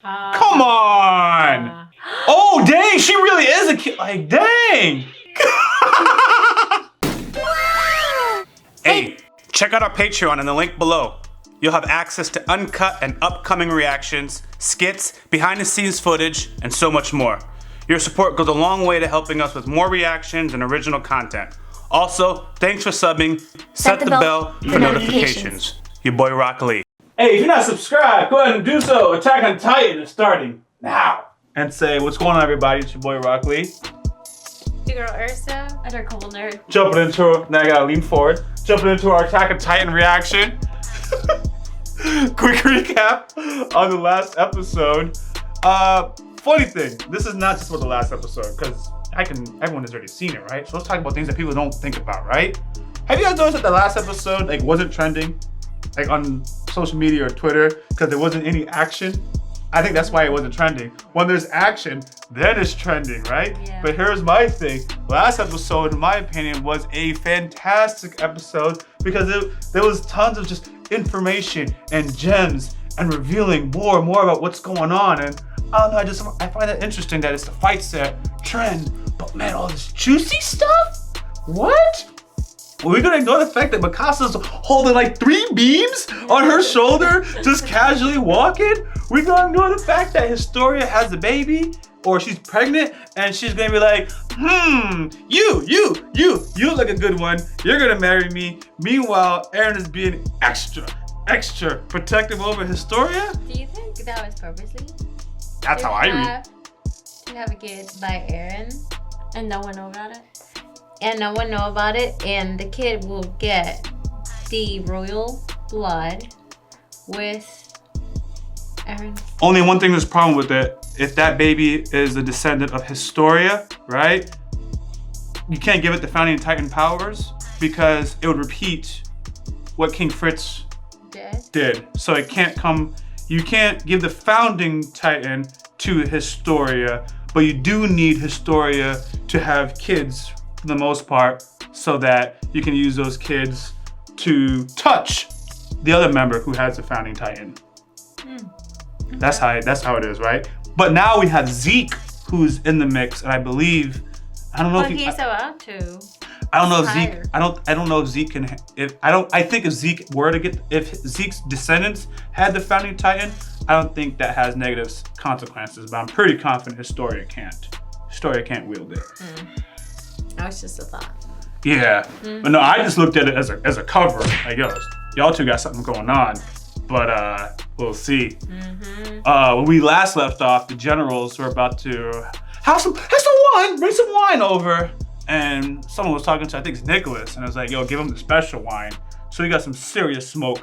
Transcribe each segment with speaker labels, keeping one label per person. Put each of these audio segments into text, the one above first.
Speaker 1: Come on! Oh, dang, she really is a kid. Like, dang! Hey, check out our Patreon in the link below. You'll have access to uncut and upcoming reactions, skits, behind the scenes footage, and so much more. Your support goes a long way to helping us with more reactions and original content. Also, thanks for subbing. Set the bell for notifications. Your boy YaBoyRockLee. Hey, if you're not subscribed, go ahead and do so. Attack on Titan is starting now. And say, what's going on, everybody? It's your boy YaBoyRockLee.
Speaker 2: Your girl Ursa. And our cool nerd.
Speaker 1: Jumping into, now I gotta lean forward. Jumping into our Attack on Titan reaction. Quick recap on the last episode. Funny thing, this is not just for the last episode, because everyone has already seen it, right? So let's talk about things that people don't think about, right? Have you guys noticed that the last episode wasn't trending, on social media or Twitter, because there wasn't any action? I think that's why it wasn't trending. When there's action, then it's trending, right?
Speaker 2: Yeah.
Speaker 1: But here's my thing. Last episode, in my opinion, was a fantastic episode because there was tons of just information and gems and revealing more and more about what's going on. And I don't know, I find it interesting that it's the fight set trend, but man, all this juicy stuff? What? Are we gonna ignore the fact that Mikasa's holding like 3 beams on her shoulder, just casually walking? We gonna ignore the fact that Historia has a baby, or she's pregnant, and she's gonna be like, you look a good one. You're gonna marry me. Meanwhile, Eren is being extra protective over Historia?
Speaker 2: Do you think that was purposely?
Speaker 1: That's how I read.
Speaker 2: To have a kid by Eren, and no one know about it? And no one know about it, and the kid will get the royal blood with Eren.
Speaker 1: Only one thing there's a problem with it. If that baby is a descendant of Historia, right? You can't give it the founding Titan powers because it would repeat what King Fritz did. So it can't come, you can't give the founding Titan to Historia, but you do need Historia to have kids for the most part, so that you can use those kids to touch the other member who has the founding Titan. That's how it is, right? But now we have Zeke, who's in the mix, and I believe, I don't know if
Speaker 2: he's about to.
Speaker 1: I don't know if Zeke. I don't know if Zeke can. I think if Zeke were to get, if Zeke's descendants had the founding Titan, I don't think that has negative consequences. But I'm pretty confident Historia can't. Historia can't wield it.
Speaker 2: That was just a thought.
Speaker 1: Yeah, but no, I just looked at it as a cover. Like, yo, y'all two got something going on, but we'll see. When we last left off, the generals were about to have some wine, bring some wine over, and someone was talking to, I think it's Nicholas, and I was like, yo, give him the special wine. So we got some serious smoke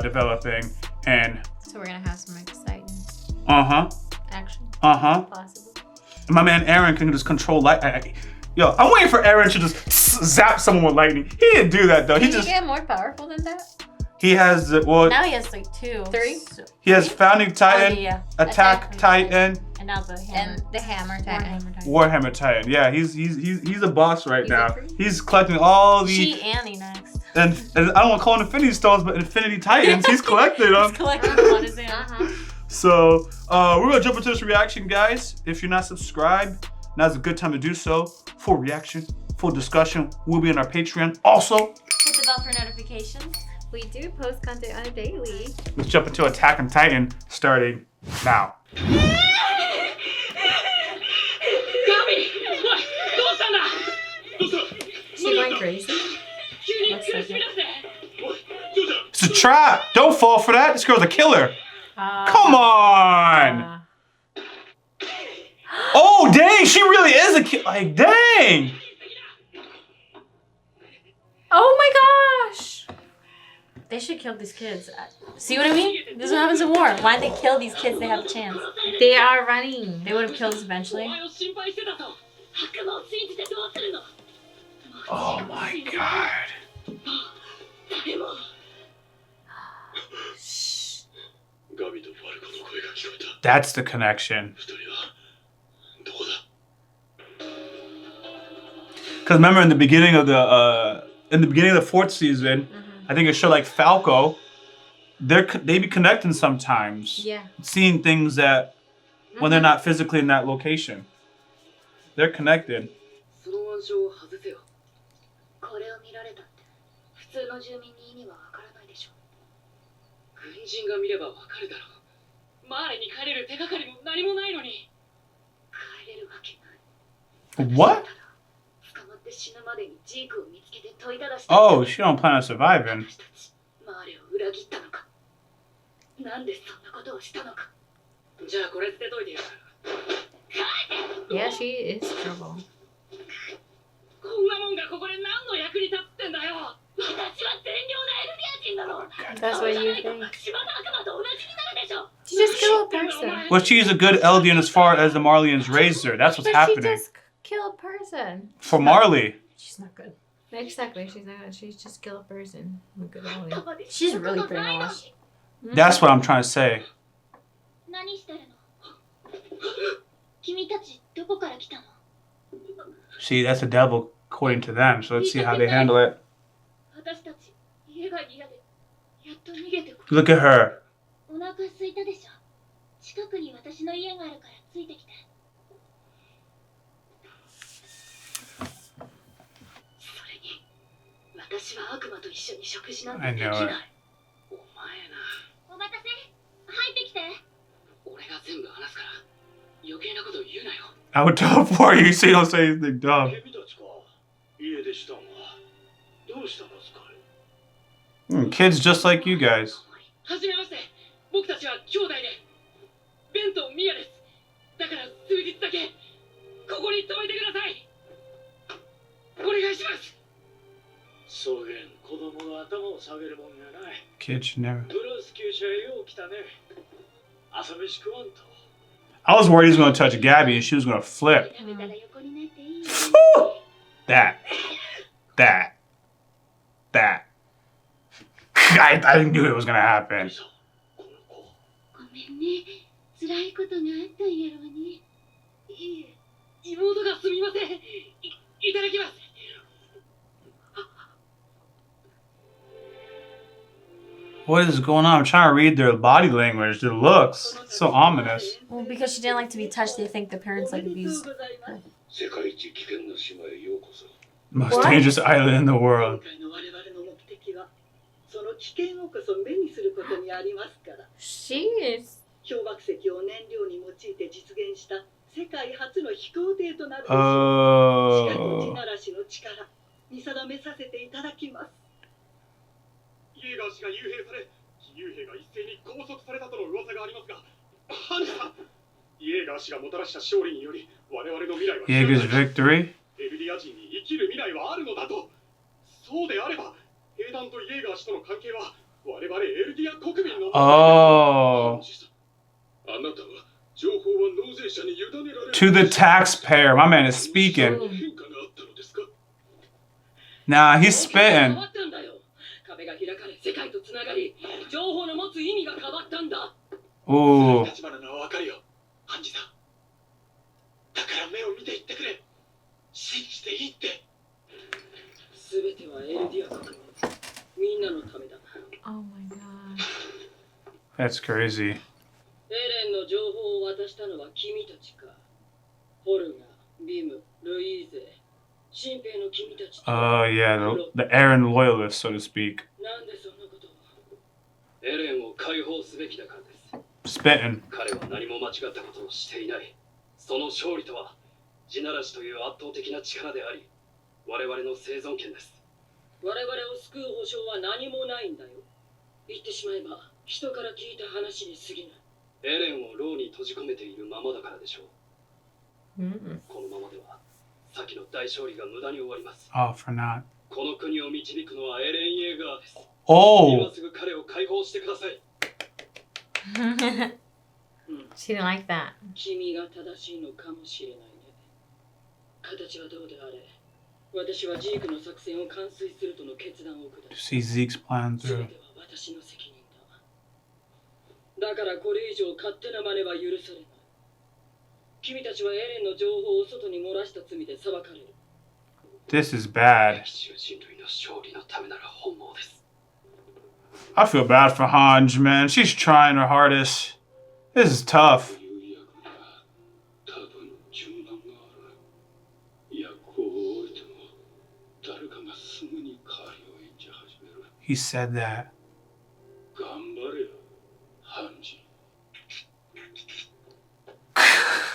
Speaker 1: developing, and
Speaker 2: so we're gonna have some exciting action. Possible.
Speaker 1: And my man Eren can just control light. Yo, I'm waiting for Eren to just zap someone with lightning. He didn't do that though.
Speaker 2: Did he get more powerful than that?
Speaker 1: He has,
Speaker 2: now he has like 2, 3.
Speaker 1: He has Founding Titan, Attack Titan,
Speaker 2: and now the Hammer Titan.
Speaker 1: Warhammer Titan. Yeah, he's a boss right now. He's collecting all the.
Speaker 2: She Annie next.
Speaker 1: And I don't want to call them Infinity Stones, but Infinity Titans. He's collecting them.
Speaker 2: He's collecting them on his own.
Speaker 1: So we're gonna jump into this reaction, guys. If you're not subscribed, now's a good time to do so. Full reaction, full discussion will be on our Patreon. Also,
Speaker 2: hit the bell for notifications. We do post content on a daily.
Speaker 1: Let's jump into Attack on Titan, starting now.
Speaker 2: She going crazy?
Speaker 1: It's a trap. Don't fall for that. This girl's a killer. Come on. Oh, dang. She really is a killer. Like, dang.
Speaker 2: Oh my gosh. They should kill these kids. See what I mean? This is what happens in war. Why'd they kill these kids? They have a chance. They are running. They would have killed us eventually.
Speaker 1: Oh my god. That's the connection. Because remember in the beginning of the 4th season, I think it showed like Falco they be connecting sometimes.
Speaker 2: Yeah.
Speaker 1: Seeing things that when they're not physically in that location. They're connected.
Speaker 3: その暗証を外せよ。これを見られたって普通の住民に意味はわからないでしょ。軍人が見ればわかるだろう。マーレに帰れる手がかりも何もないのに。帰れるわけない。
Speaker 1: What?
Speaker 3: 捕まって死ぬまでにジークを見つけて問いただし
Speaker 1: Oh, she don't plan on surviving.
Speaker 3: 私たちマーレを裏切ったのか。なんでそんなことをしたのか。じゃあこれ捨てといてやる。
Speaker 2: Yeah, she is trouble.
Speaker 3: こんなもんがここで何の役に立ってんだよ。私は善良なエルディア人なの。
Speaker 2: That's what you think.
Speaker 3: 島の悪魔と同じになるでしょ。
Speaker 2: She just killed a person.
Speaker 1: Well, she's a good Eldian as far as the Marleyans raised her. That's what's
Speaker 2: But
Speaker 1: happening.
Speaker 2: she just killed a person.
Speaker 1: For Marley.
Speaker 2: She's not good. Exactly, she's not good. She's just killed a person. Good only. She's really brainwashed.
Speaker 1: That's what I'm trying to say.
Speaker 3: 何してるの？君たちどこから来たの？
Speaker 1: See, that's the devil according to them. So let's see how they handle it.
Speaker 3: 私たち家が嫌でやっと逃げてこ
Speaker 1: Look at her.
Speaker 3: お腹空いたでしょ。近くに私の家があるからついてきて。それに私は悪魔と一緒に食事なんてできない。
Speaker 1: I know it.
Speaker 3: お前な。お待たせ。入ってきて。俺が全部話すから余計なこと言うなよ。
Speaker 1: I would tell for you so you don't say anything dumb.
Speaker 4: 君たちか。家出したのはどうしたのスカイ。
Speaker 1: Kids just like you guys.
Speaker 3: はじめまして。僕たちは兄弟で。ベンとミヤです。だから数日だけここに泊めてください。お願いします。
Speaker 4: そげん子供が頭を下げるもんやない。
Speaker 1: Kids should never.
Speaker 4: ブルース厩舎へよう来たね。朝飯食わんと。
Speaker 1: I was worried he was going to touch Gabi and she was going to flip. That. I knew it was going to happen.
Speaker 4: この子。
Speaker 3: ごめんね。辛いことがあったんやろうね。いえ、妹がすみません。いただきます。
Speaker 1: What is going on? I'm trying to read their body language, their looks. It's so ominous.
Speaker 2: Well, because she didn't like to be touched, they think the parents like abused her.
Speaker 4: 世界一危険な島へようこそ。
Speaker 1: Most
Speaker 2: What?
Speaker 1: dangerous island in the
Speaker 3: 今
Speaker 1: world.
Speaker 3: 回の我々の目的は、その危険をこそ目にすることにありますから。
Speaker 2: She is.
Speaker 3: 氷瀑石を燃料に用いて実現した世界初の飛行艇となるでしょう。地下と地
Speaker 1: Oh.
Speaker 3: ならしの力、見定めさせていただきます。
Speaker 4: イエガー氏が幽閉され、義勇兵が一斉に拘束されたとの噂がありますが、ハンジさん、イエガー氏がもたらした勝利により、我々の未来は
Speaker 1: Jaeger's victory.
Speaker 4: エルディア人に生きる未来はあるのだと。そうであれば、兵団とイエガー氏との関係は我々エルディア国民の。
Speaker 1: Oh.
Speaker 4: あなたは情報は納税者に委ねられる。
Speaker 1: To the taxpayer. My man is speaking.
Speaker 4: 変化があったのですか。
Speaker 1: Nah, he's spitting.
Speaker 3: 変わったんだよ。壁が開かれ、世界とつながり、情報の持つ意味が変わったんだ。
Speaker 1: Ooh.
Speaker 4: 立花のは分かるよ、ハンジさん。だから目を見て言ってくれ。信じていいって。
Speaker 3: すべてはエルディア国民、みんなのためだ。
Speaker 2: Oh my god.
Speaker 1: That's crazy.
Speaker 3: エレンの情報を渡したのは君たちか。ホルガ、ビム、ルイーゼ、新兵の君たちと。
Speaker 1: Oh, yeah, the Aaron loyalists, so to speak.
Speaker 3: なんでそんなことを。エレンを解放すべきだからです。
Speaker 1: Spitting.
Speaker 3: 彼は何も間違ったことをしていない。その勝利とは、地ならしという圧倒的な力であり、我々の生存権です。我々を救う保証は何もないんだよ。言ってしまえば、人から聞いた話に過ぎない。エレンを牢に閉じ込めているままだからでしょう。このままでは、先の大勝利が無駄に終わります。
Speaker 1: Oh, for not.
Speaker 3: この国を導くのはエレン・イエーガーです。
Speaker 1: Oh.
Speaker 3: 今すぐ彼を解放してください。
Speaker 2: She didn't like that.
Speaker 3: 君が正しいのかもしれないね。形はどうであれ、私はジークの作戦を完遂するとの決断を下
Speaker 1: See Zeke's plan
Speaker 3: す。全
Speaker 1: through.
Speaker 3: ては私の責任だ。だからこれ以上勝手な真似は許されない。君たちはエレンの情報を外に漏らした罪で裁かれる。
Speaker 1: This is bad.
Speaker 3: 歴史は人類の勝利のためなら本望です。
Speaker 1: I feel bad for Hanj, man. She's trying her hardest. This is tough. He said that.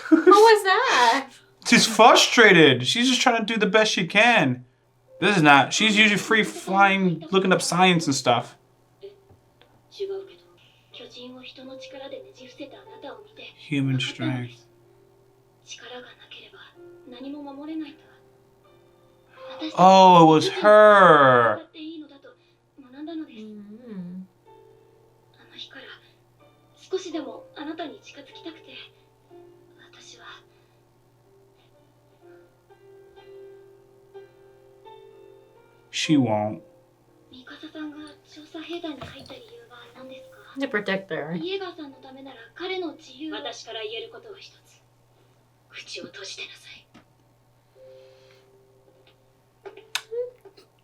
Speaker 2: What was that?
Speaker 1: She's frustrated. She's just trying to do the best she can. This is not. She's usually free flying, looking up science and stuff. Human strength. Oh, it was her. She won't.
Speaker 2: To protect her.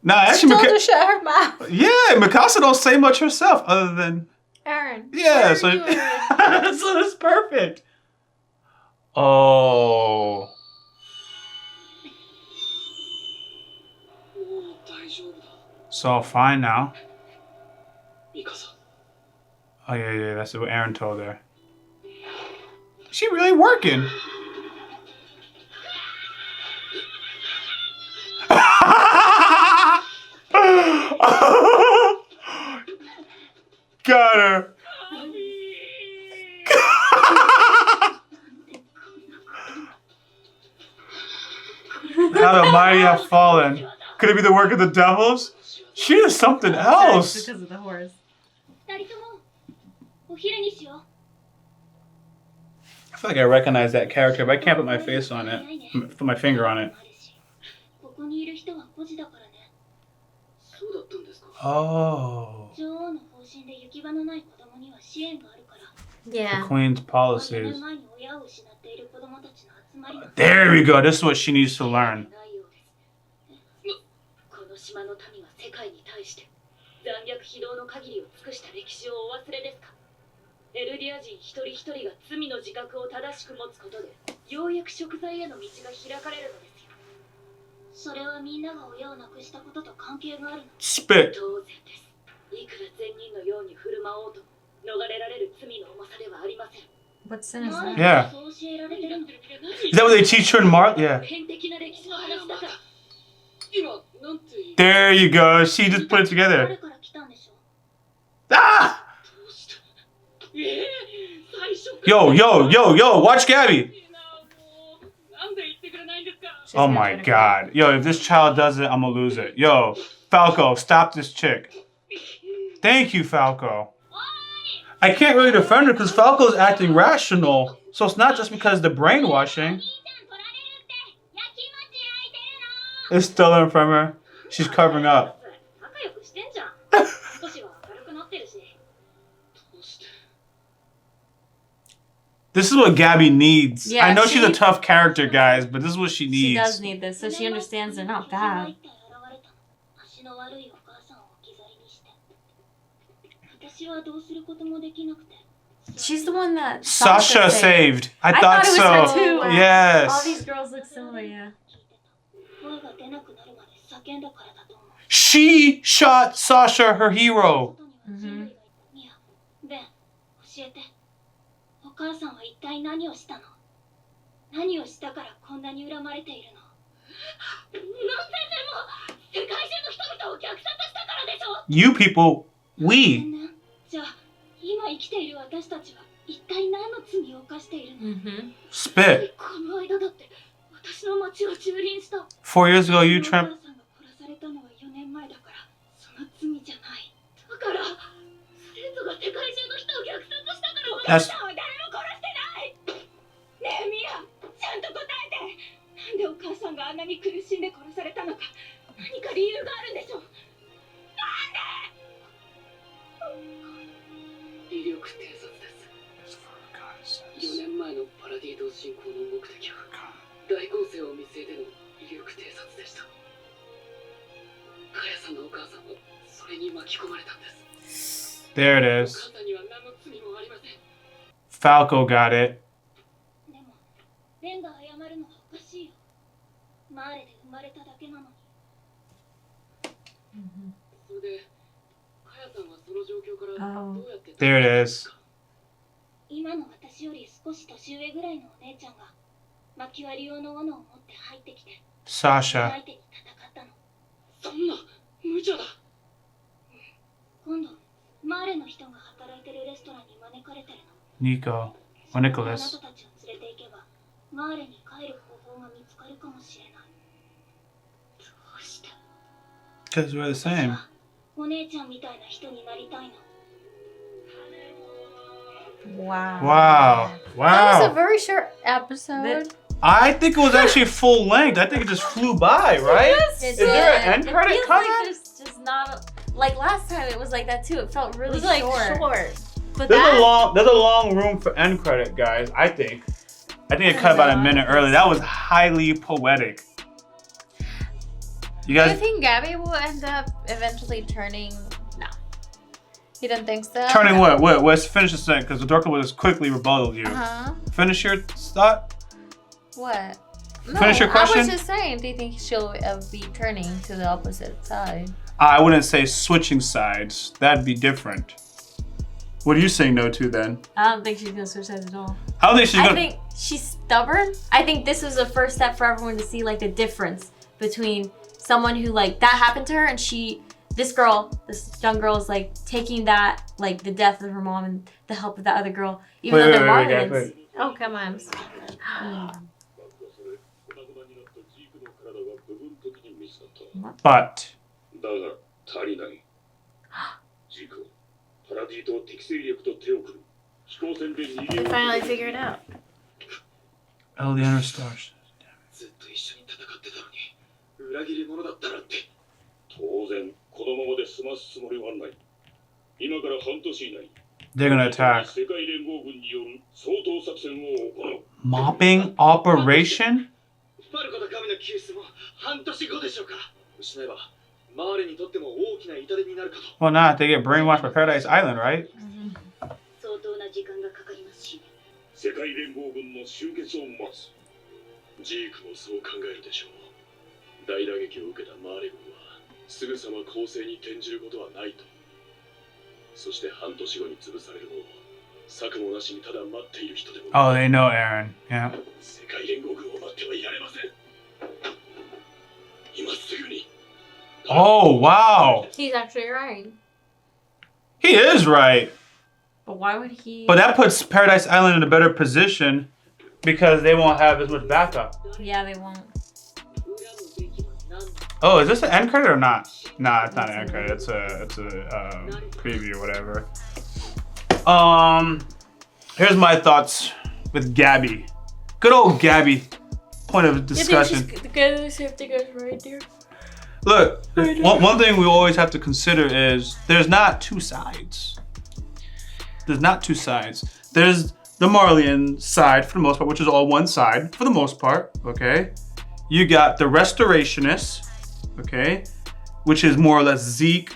Speaker 1: Nah, actually,
Speaker 2: Told her to shut her mouth.
Speaker 1: yeah, Mikasa don't say much herself other than
Speaker 2: Aaron.
Speaker 1: yeah. So, so that's perfect. Oh. It's all fine now. Oh yeah, that's what Aaron told her. She really working. Got her. How the mighty have fallen. Could it be the work of the devils? She is something else.
Speaker 2: Because of the horse.
Speaker 1: I feel like I recognize that character, but I can't put my face on it. Put my finger on it. Oh.
Speaker 2: Yeah.
Speaker 1: The Queen's policies. There we go. This is what she needs to learn. Spit.
Speaker 2: What sin is that?
Speaker 1: Yeah. Is that what they teach her in Mark? Yeah. There you go. She just put it together. Ah! Yo, watch Gabi. Oh my god. Yo, if this child does it, I'm gonna lose it. Yo, Falco, stop this chick. Thank you, Falco. I can't really defend her because Falco's acting rational. So it's not just because of the brainwashing. It's stolen from her. She's covering up. This is what Gabi needs.
Speaker 2: Yeah,
Speaker 1: I know she's a tough character, guys, but this is what she needs.
Speaker 2: She does need this, so she understands they're not bad. She's the one that
Speaker 1: Sasha saved. I thought
Speaker 2: it was
Speaker 1: so.
Speaker 2: her too.
Speaker 1: Yes.
Speaker 2: All these girls look similar, yeah.
Speaker 1: She shot Sasha, her hero.
Speaker 2: Mm-hmm.
Speaker 1: You people, we.
Speaker 2: Mm-hmm.
Speaker 1: Spit. 4 years ago, you tramped. That's. There it is. Falco got it.
Speaker 5: でも、レンが謝るのはおかしいよ。マーレで生まれただけなのに。
Speaker 3: それで、カヤさんはその状況からどうやって
Speaker 1: There it is.
Speaker 5: 今の私より少し年上ぐらいのお姉ちゃんが薪割り用の斧を持って入ってきて、
Speaker 1: Sasha.
Speaker 5: 相手に戦ったの。
Speaker 3: そんな無茶だ。
Speaker 5: 今度、マーレの人が働いてるレストランに招かれてるの。
Speaker 1: Nico.
Speaker 5: そ
Speaker 1: Or
Speaker 5: こであな
Speaker 1: Nicholas.
Speaker 5: たたちを連れて行けば、マーレに帰る方法が見つかるかもしれない。どうして？
Speaker 1: Because we're the
Speaker 5: 私
Speaker 1: same.
Speaker 5: はお姉ちゃんみたいな人になりたいの。
Speaker 2: Wow.
Speaker 1: Wow.
Speaker 2: That was a
Speaker 1: Wow.
Speaker 2: very short episode.
Speaker 1: I think it was actually full length. I think it just flew by, right?
Speaker 2: Is
Speaker 1: there an end credit
Speaker 2: feels
Speaker 1: coming?
Speaker 2: like there's just not like last time. It was like that too. It felt really
Speaker 6: It was like
Speaker 2: short. But
Speaker 1: There's
Speaker 2: that,
Speaker 1: a long room for end credit, guys. I think it cut about a minute early. That was highly poetic. You
Speaker 2: do you
Speaker 1: guys
Speaker 2: think Gabi will end up eventually turning? No, you don't think so.
Speaker 1: turning what? Let's finish the sentence because the Dorka will just quickly rebuttal you. Finish your thought.
Speaker 2: What? No,
Speaker 1: Finish your
Speaker 2: I
Speaker 1: question?
Speaker 2: was just saying. Do you think she'll be turning to the opposite side?
Speaker 1: I wouldn't say switching sides. That'd be different. What are you saying no to then?
Speaker 6: I don't think she's gonna switch sides at all.
Speaker 1: I don't think she's
Speaker 6: I
Speaker 1: gonna.
Speaker 6: think she's stubborn. I think this was the first step for everyone to see like the difference between someone who like that happened to her and this young girl is like taking that, like the death of her mom and the help of that other girl, even though they're
Speaker 1: guys,
Speaker 6: Marlians.
Speaker 1: wait.
Speaker 2: Oh come on.
Speaker 1: But
Speaker 4: だが足りない。ジークはパラディ島適正力と手を組み、飛行船で逃げ
Speaker 2: We finally figured it out.
Speaker 1: Eliana Stars.
Speaker 3: ずっと一緒に戦ってたのに、裏切り者だったなんて。
Speaker 4: 当然このままで済ますつもりはない。今から半年以内、
Speaker 1: They're gonna attack.
Speaker 4: 世界連合軍による掃討作戦を行う。
Speaker 1: Mopping operation?
Speaker 3: ファルコと神の救出も半年後でしょうか。失えば、マーレにとっても大きな痛手になるかと。
Speaker 1: Well, not. They get brainwashed by Paradise Island, right?
Speaker 5: 相当な時間がかかりますし。
Speaker 4: 世界連合軍の集結を待つ。ジークもそう考えるでしょう。大打撃を受けたマーレ軍はすぐさま攻勢に転じることはないと。そして半年後に潰されるのを策もなしにただ待っている人でも。
Speaker 1: Oh, they know Aaron. Yeah.
Speaker 4: 世界連合軍を待ってはいられません。今すぐに。
Speaker 1: Oh, wow.
Speaker 6: He's actually right.
Speaker 1: He is right.
Speaker 6: But why would he?
Speaker 1: But that puts Paradise Island in a better position because they won't have as much backup.
Speaker 6: Yeah, they won't.
Speaker 1: Oh, is this an end credit or not? Nah, it's not an end credit. It's a preview or whatever. Here's my thoughts with Gabi. Good old Gabi. Point of discussion. Look, one thing we always have to consider is there's not two sides. There's not two sides. There's the Marlian side for the most part, which is all one side for the most part, okay? You got the restorationists, okay? Which is more or less Zeke,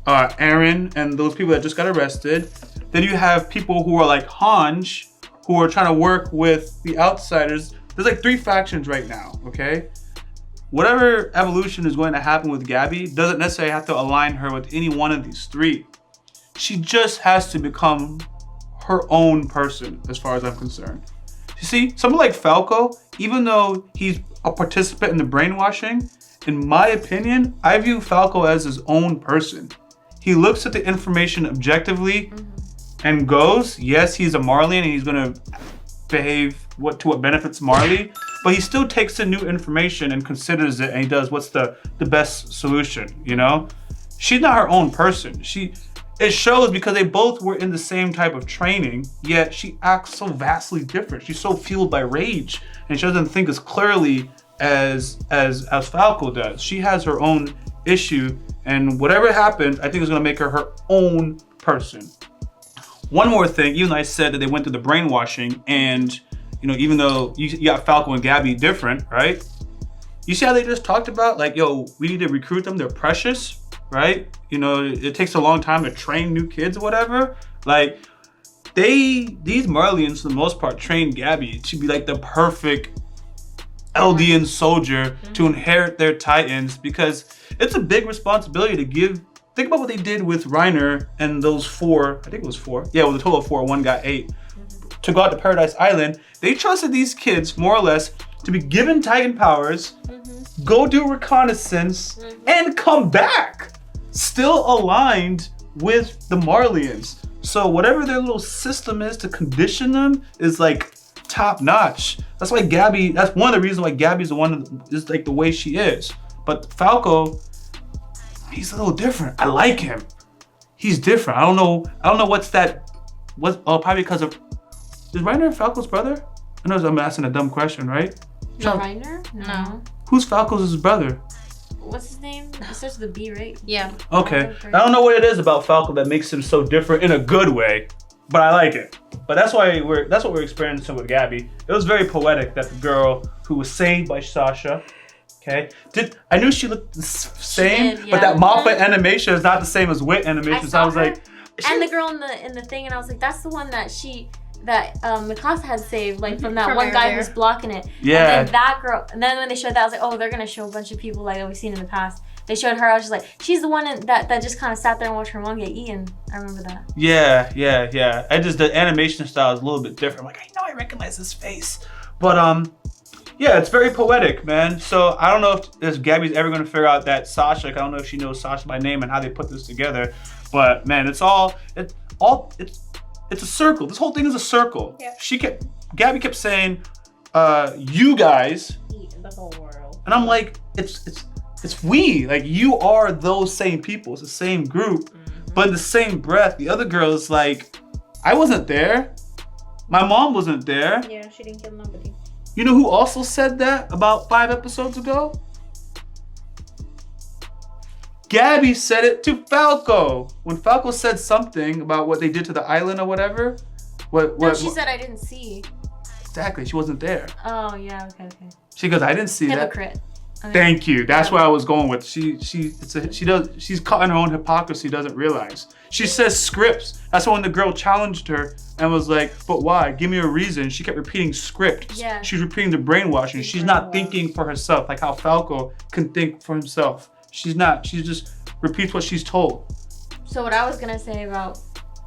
Speaker 1: Aaron, and those people that just got arrested. Then you have people who are like Hanj, who are trying to work with the outsiders. There's like 3 factions right now, okay? Whatever evolution is going to happen with Gabi doesn't necessarily have to align her with any one of these 3. She just has to become her own person, as far as I'm concerned. You see, someone like Falco, even though he's a participant in the brainwashing, in my opinion, I view Falco as his own person. He looks at the information objectively and goes, yes, he's a Marley and he's gonna behave what benefits Marley, but he still takes in new information and considers it and he does what's the best solution, you know? She's not her own person. It shows because they both were in the same type of training, yet she acts so vastly different. She's so fueled by rage and she doesn't think as clearly as Falco does. She has her own issue and whatever happens, I think is gonna make her her own person. One more thing, even though I said that they went through the brainwashing and you know, even though you got Falco and Gabi different, right? You see how they just talked about like, yo, we need to recruit them, they're precious. right? You know, it takes a long time to train new kids or whatever. Like, these Marlians, for the most part, train Gabi to be like the perfect Eldian soldier to inherit their Titans, because it's a big responsibility to give. Think about what they did with Reiner and those 4, I think it was 4. Yeah, it was a total of 4, one got 8. To go out to Paradise Island, they trusted these kids, more or less, to be given Titan powers, go do reconnaissance, and come back. Still aligned with the Marlians. So whatever their little system is to condition them is like top notch. That's why Gabi, that's one of the reasons why Gabi's the one is like the way she is. But Falco, he's a little different. I like him. He's different. I don't know what's that. Probably because of, is Reiner Falco's brother? I know I'm asking a dumb question, right?
Speaker 6: No, Reiner? No.
Speaker 1: Who's Falco's brother?
Speaker 6: What's his name? It starts with a B, right?
Speaker 2: Yeah.
Speaker 1: Okay. I don't know what it is about Falco that makes him so different in a good way, but I like it. But that's what we're experiencing with Gabi. It was very poetic that the girl who was saved by Sasha, okay, I knew she looked the same,
Speaker 6: did, yeah.
Speaker 1: but that Moppa animation is not the same as Wit animation. So I was like,
Speaker 6: and the girl in the thing, and I was like, that's the one that Mikasa had saved, like from that one guy who was blocking it.
Speaker 1: Yeah.
Speaker 6: And then that girl, and then when they showed that, I was like, oh, they're gonna show a bunch of people like that we've seen in the past. They showed her, I was just like, she's the one that just kind of sat there and watched her mom get eaten. I remember that. Yeah. The animation style is a little bit different. I'm like, I know I recognize this face. But yeah, it's very poetic, man. So I don't know if Gabi's ever gonna figure out that Sasha, I don't know if she knows Sasha by name and how they put this together. But man, it's a circle. This whole thing is a circle. Yeah. Gabi kept saying, you guys.
Speaker 2: The whole world.
Speaker 1: And I'm like, it's we. Like, you are those same people. It's the same group. But in the same breath, the other girl is like, I wasn't there. My mom wasn't there.
Speaker 2: Yeah, she didn't kill nobody.
Speaker 1: You know who also said that about 5 episodes ago? Gabi said it to Falco. When Falco said something about what they did to the island or whatever.
Speaker 6: She said I didn't see.
Speaker 1: Exactly, she wasn't there.
Speaker 6: Oh yeah, okay.
Speaker 1: She goes, I didn't see
Speaker 6: Hypocrite.
Speaker 1: that. Okay. Thank you. That's where I was going with. She's caught in her own hypocrisy, doesn't realize. She says scripts. That's when the girl challenged her and was like, but why? Give me a reason. She kept repeating script.
Speaker 6: Yeah.
Speaker 1: She's repeating the brainwashing. She's not thinking for herself, like how Falco can think for himself. She's not. She just repeats what she's told.
Speaker 6: So what I was gonna say about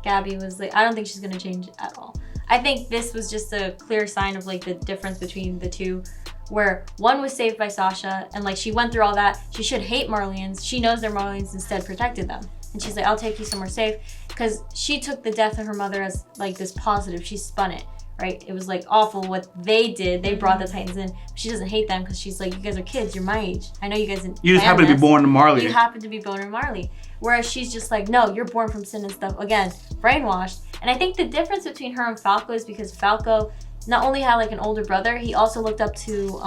Speaker 6: Gabi was like, I don't think she's gonna change at all. I think this was just a clear sign of like the difference between the two, where one was saved by Sasha and like she went through all that. She should hate Marlians. She knows they're Marlians, instead protected them. And she's like, I'll take you somewhere safe, because she took the death of her mother as like this positive. She spun it, right? It was like awful what they did. They brought the Titans in. She doesn't hate them because she's like, you guys are kids. You're my age. I know you guys didn't.
Speaker 1: You just happen to be born in Marley.
Speaker 6: You happen to be born in Marley. Whereas she's just like, no, you're born from sin and stuff. Again, brainwashed. And I think the difference between her and Falco is because Falco not only had like an older brother, he also looked up to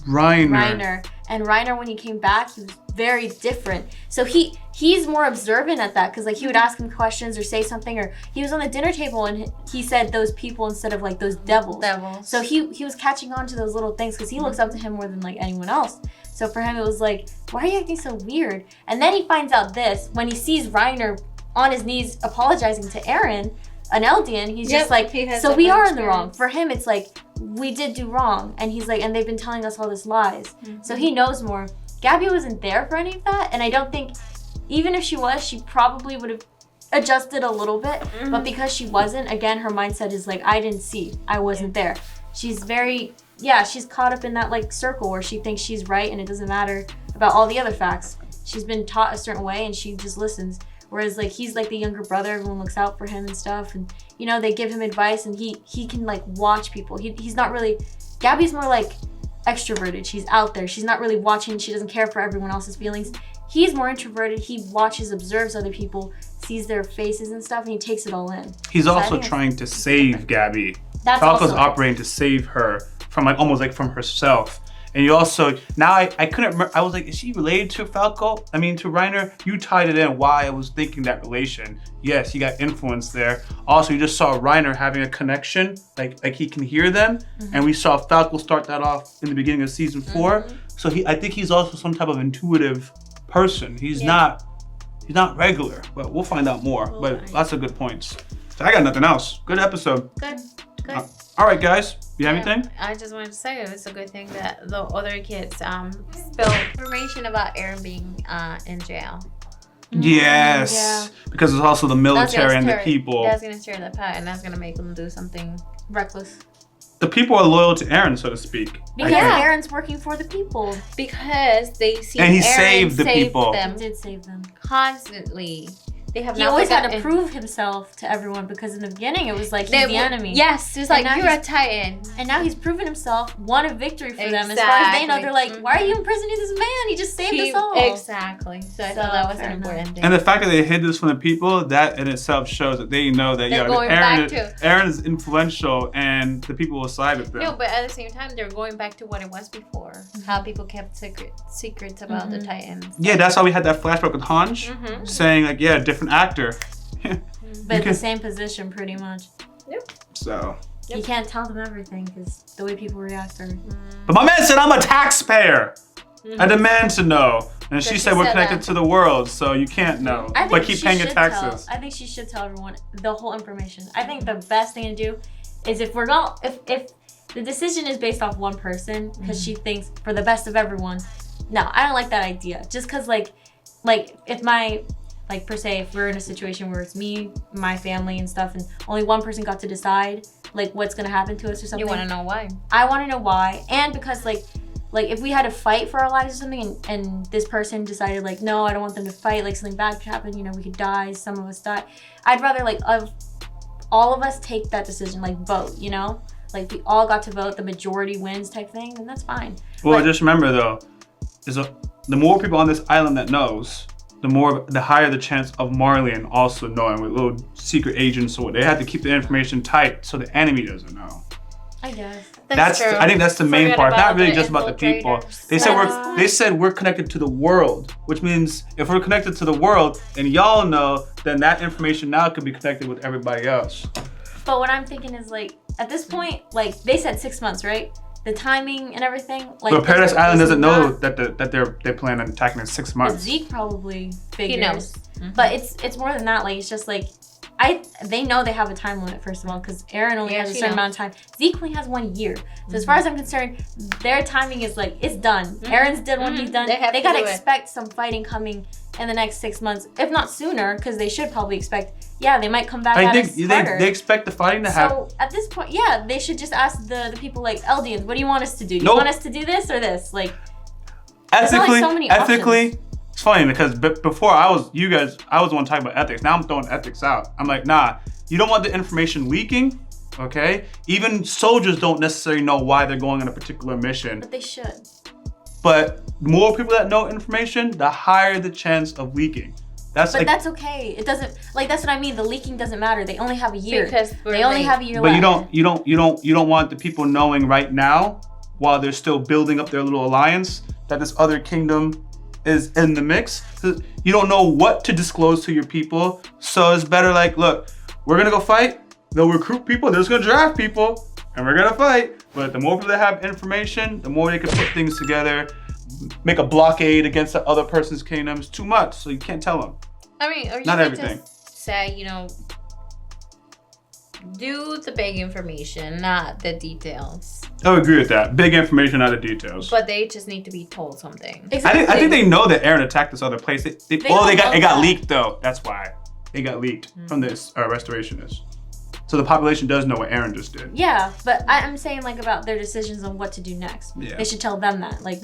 Speaker 6: Reiner. And Reiner, when he came back, he was very different. So he's more observant at that, because like he would ask him questions or say something, or he was on the dinner table and he said those people instead of like those devils. So he was catching on to those little things because he looks up to him more than like anyone else. So for him it was like, why are you acting so weird? And then he finds out this when he sees Reiner on his knees apologizing to Eren, an Eldian. He's just like, so we are in the wrong. For him it's like, we did do wrong. And he's like, and they've been telling us all this lies. So he knows more. Gabi wasn't there for any of that, and I don't think, even if she was, she probably would have adjusted a little bit. But because she wasn't, again, her mindset is like, I didn't see, I wasn't there. She's she's caught up in that like circle where she thinks she's right and it doesn't matter about all the other facts. She's been taught a certain way and she just listens. Whereas like he's like the younger brother, everyone looks out for him and stuff, and you know, they give him advice and he can like watch people. He's not really, Gabi's more like extroverted. She's out there. She's not really watching. She doesn't care for everyone else's feelings. He's more introverted. He watches, observes other people, sees their faces and stuff, and he takes it all in.
Speaker 1: He's also trying to save Gabi. Falco's operating to save her from like almost like from herself. And you also, now I couldn't remember, I was like, is she related to Falco? I mean, to Reiner? You tied it in why I was thinking that relation. Yes, he got influence there. Also, you just saw Reiner having a connection, like he can hear them. And we saw Falco start that off in the beginning of season 4. So I think he's also some type of intuitive person. He's not regular, but we'll find out more. But lots of good points. So I got nothing else. Good episode.
Speaker 2: Good.
Speaker 1: All right, guys. You have anything?
Speaker 2: I just wanted to say it's a good thing that the other kids spilled information about Aaron being in jail.
Speaker 1: Yes.
Speaker 6: Yeah.
Speaker 1: Because it's also the military and the people.
Speaker 2: That's gonna stir the pot, and that's gonna make them do something
Speaker 6: Reckless.
Speaker 1: The people are loyal to Aaron, so to speak.
Speaker 6: Because Aaron's working for the people.
Speaker 2: because they see
Speaker 1: And he
Speaker 2: Aaron
Speaker 1: saved the people.
Speaker 2: them
Speaker 6: He did save them.
Speaker 2: constantly. They have
Speaker 6: He
Speaker 2: not
Speaker 6: always had to
Speaker 2: forgotten-
Speaker 6: prove himself to everyone because in the beginning it was like he's the enemy.
Speaker 2: Yes, it's
Speaker 6: And
Speaker 2: like
Speaker 6: now
Speaker 2: you're a
Speaker 6: he's-
Speaker 2: Titan.
Speaker 6: And now he's proven himself, won a victory for them. As far as they know, they're like,
Speaker 2: Exactly.
Speaker 6: why are you imprisoning this man? He just saved us all.
Speaker 2: Exactly. So I
Speaker 6: So,
Speaker 2: thought that was
Speaker 6: fair
Speaker 2: an important thing.
Speaker 1: And the fact that they hid this from the people, that in itself shows that they know that
Speaker 2: They're going back
Speaker 1: Aaron is influential and the people will side with them.
Speaker 2: No, but at the same time, they're going back to what it was before. How people kept secrets about the Titans.
Speaker 1: Yeah, that's why we had that flashback with Hanj
Speaker 2: Mm-hmm.
Speaker 1: saying like, yeah, different actor.
Speaker 6: But the same position, pretty much.
Speaker 1: So.
Speaker 6: You can't tell them everything because the way people react are.
Speaker 1: But my man said I'm a taxpayer. I demand to know. And she said we're
Speaker 2: said
Speaker 1: connected
Speaker 2: that.
Speaker 1: to the world, so you can't know.
Speaker 6: I think
Speaker 1: But keep
Speaker 6: she
Speaker 1: paying your
Speaker 6: should
Speaker 1: taxes.
Speaker 6: I think she should tell everyone the whole information. I think the best thing to do is if we're going, if the decision is based off one person because she thinks for the best of everyone. No, I don't like that idea. Just because like if my per se, if we're in a situation where it's me, my family and stuff, and only one person got to decide like what's gonna happen to us or something.
Speaker 2: You want to know why?
Speaker 6: I want to know why, and because like if we had to fight for our lives or something, and this person decided like, no, I don't want them to fight, like something bad could happen, you know, we could die, some of us die. I'd rather like of all of us take that decision, like vote, you know, like we all got to vote, the majority wins type thing, and that's fine.
Speaker 1: Well,
Speaker 6: But-
Speaker 1: just remember though, the more people on this island that knows, the higher the chance of Marlian also knowing with little secret agents. So they have to keep the information tight so the enemy doesn't know.
Speaker 6: I guess.
Speaker 2: That's true.
Speaker 1: I think that's the main
Speaker 2: Forget
Speaker 1: part. Not
Speaker 2: about
Speaker 1: really
Speaker 2: the
Speaker 1: just about the people.
Speaker 2: infiltrators.
Speaker 1: They said we're connected to the world, which means if we're connected to the world and y'all know, then that information now could be connected with everybody else.
Speaker 6: But what I'm thinking is like at this point, like they said 6 months, right? The timing and everything. Like,
Speaker 1: But Paradise
Speaker 6: this
Speaker 1: Island
Speaker 6: is
Speaker 1: doesn't know
Speaker 6: not-
Speaker 1: that they plan on attacking in 6
Speaker 6: But
Speaker 1: months.
Speaker 6: Zeke probably figures.
Speaker 2: He knows.
Speaker 6: But it's more than that. Like it's just like they know they have a time limit first of all because Aaron only has a
Speaker 2: she
Speaker 6: certain amount of time. Zeke only has 1 year. So as far as I'm concerned, their timing is like it's done. Aaron's done what he's done.
Speaker 2: They have to
Speaker 6: gotta
Speaker 2: do it.
Speaker 6: expect some fighting coming in the next 6 months, if not sooner, because they should probably expect. Yeah, they might come back.
Speaker 1: I
Speaker 6: at
Speaker 1: think
Speaker 6: us harder.
Speaker 1: they expect the fighting to happen.
Speaker 6: So at this point, yeah, they should just ask the people like Eldians, what do you want us to do? Do you
Speaker 1: Nope.
Speaker 6: want us to do this or this? Like there's not, like, so many
Speaker 1: Ethically, it's funny because before I was the one talking about ethics. Now I'm throwing ethics out. I'm like, nah, you don't want the information leaking, okay? Even soldiers don't necessarily know why they're going on a particular mission.
Speaker 6: But they should.
Speaker 1: But the more people that know information, the higher the chance of leaking.
Speaker 6: But that's okay. It doesn't like that's what I mean. The leaking doesn't matter. They only have a year.
Speaker 2: Because
Speaker 6: they only have a year
Speaker 1: But
Speaker 6: left.
Speaker 1: you don't want the people knowing right now while they're still building up their little alliance that this other kingdom is in the mix. You don't know what to disclose to your people. So it's better like, look, we're gonna go fight. They'll recruit people. They're just gonna draft people, and we're gonna fight. But the more people that have information, the more they can put things together, make a blockade against the other person's kingdom. It's too much, so you can't tell them.
Speaker 2: I mean, or you
Speaker 1: Not
Speaker 2: could
Speaker 1: everything.
Speaker 2: just say, you know, do the big information, not the details.
Speaker 1: I would agree with that. Big information, not the details.
Speaker 2: But they just need to be told something.
Speaker 6: Exactly.
Speaker 1: I think they know that Aaron attacked this other place. It
Speaker 6: don't
Speaker 1: got
Speaker 6: know
Speaker 1: it got
Speaker 6: that.
Speaker 1: leaked though. That's why it got leaked from this restorationist. So the population does know what Aaron just did.
Speaker 6: Yeah, but I'm saying like about their decisions on what to do next.
Speaker 1: Yeah.
Speaker 6: They should tell them that. Like,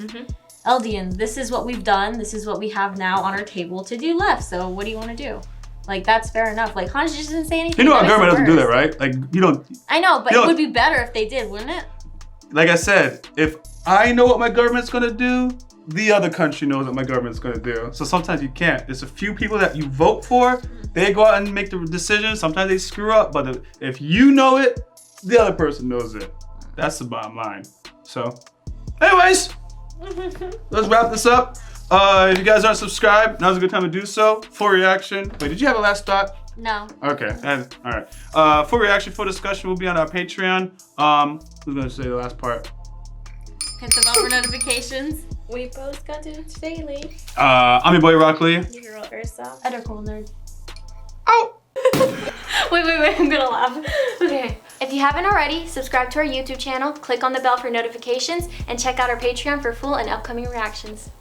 Speaker 6: Eldian, this is what we've done. This is what we have now on our table to do left. So what do you want to do? Like, that's fair enough. Like, Hanji just didn't say anything.
Speaker 1: You know our
Speaker 6: That makes
Speaker 1: government
Speaker 6: it
Speaker 1: doesn't do that,
Speaker 6: worse.
Speaker 1: right? Like you don't.
Speaker 6: I know, but
Speaker 1: You
Speaker 6: it
Speaker 1: don't-
Speaker 6: would be better if they did, wouldn't it?
Speaker 1: Like I said, if I know what my government's gonna do, the other country knows what my government's gonna do. So sometimes you can't. There's a few people that you vote for. They go out and make the decision. Sometimes they screw up, but if you know it, the other person knows it. That's the bottom line. So, anyways, let's wrap this up. If you guys aren't subscribed, now's a good time to do so. Full reaction. Wait, did you have a last thought?
Speaker 6: No.
Speaker 1: Okay, all right. Full reaction, full discussion will be on our Patreon. Who's gonna say the last part?
Speaker 6: Hit the bell for notifications.
Speaker 7: We both got to daily.
Speaker 1: I'm your boy YaBoyRockLee.
Speaker 7: Your girl Ursa.
Speaker 6: Utter cool nerd.
Speaker 1: Ow!
Speaker 6: Wait, I'm gonna laugh. Okay. If you haven't already, subscribe to our YouTube channel, click on the bell for notifications, and check out our Patreon for full and upcoming reactions.